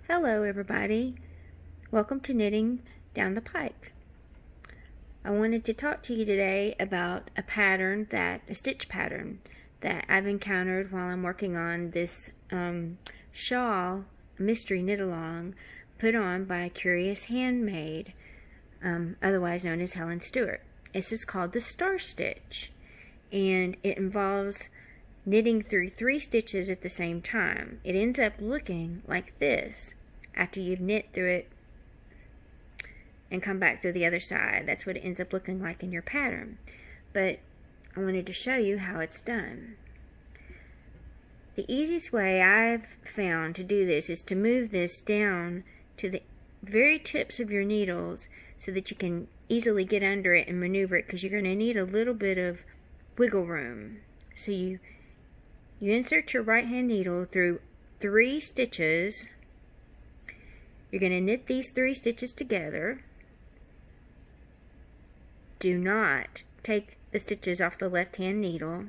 Hello everybody, welcome to Knitting Down the Pike. I wanted to talk to you today about a stitch pattern that I've encountered while I'm working on this shawl, mystery knit along, put on by Curious Handmade, otherwise known as Helen Stewart. This is called the Star Stitch, and it involves knitting through 3 stitches at the same time. It ends up looking like this after you've knit through it and come back through the other side. That's what it ends up looking like in your pattern. But I wanted to show you how it's done. The easiest way I've found to do this is to move this down to the very tips of your needles so that you can easily get under it and maneuver it, because you're going to need a little bit of wiggle room. So you insert your right hand needle through 3 stitches. You're going to knit these 3 stitches together. Do not take the stitches off the left hand needle.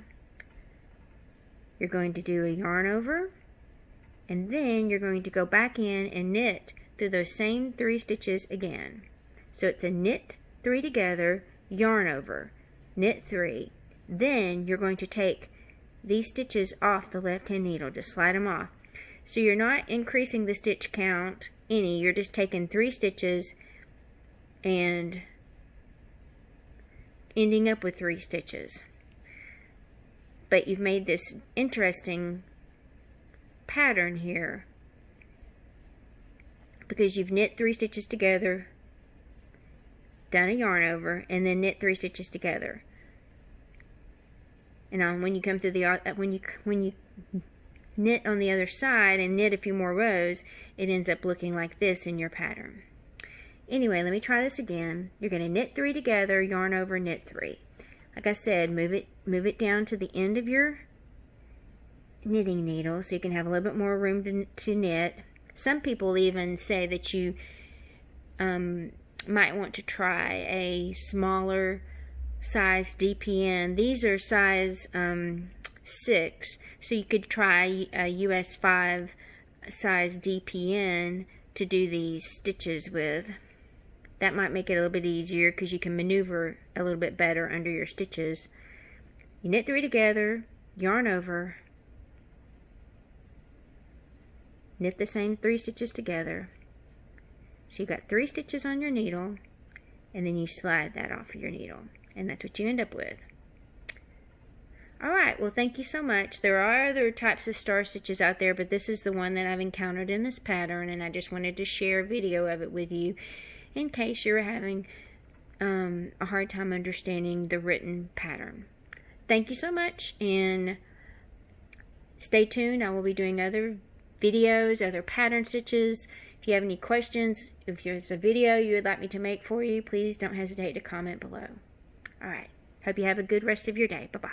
You're going to do a yarn over, and then you're going to go back in and knit through those same 3 stitches again. So it's a knit 3 together, yarn over, knit 3. Then you're going to take these stitches off the left hand needle, just slide them off. So you're not increasing the stitch count any, you're just taking 3 stitches and ending up with 3 stitches. But you've made this interesting pattern here because you've knit 3 stitches together, done a yarn over, and then knit 3 stitches together. And when you come through the when you knit on the other side and knit a few more rows, it ends up looking like this in your pattern. Anyway, let me try this again. You're going to knit 3 together, yarn over, knit 3. Like I said, move it down to the end of your knitting needle so you can have a little bit more room to knit. Some people even say that you might want to try a smaller size DPN. These are size 6, so you could try a US 5 size DPN to do these stitches with. That might make it a little bit easier because you can maneuver a little bit better under your stitches. You knit 3 together, yarn over, knit the same 3 stitches together. So you've got 3 stitches on your needle, and then you slide that off of your needle, and that's what you end up with. Alright, well, thank you so much. There are other types of star stitches out there, but this is the one that I've encountered in this pattern, and I just wanted to share a video of it with you in case you're having a hard time understanding the written pattern. Thank you so much, and stay tuned. I will be doing other videos, other pattern stitches. If you have any questions, if there's a video you would like me to make for you, please don't hesitate to comment below. Alright, hope you have a good rest of your day. Bye-bye.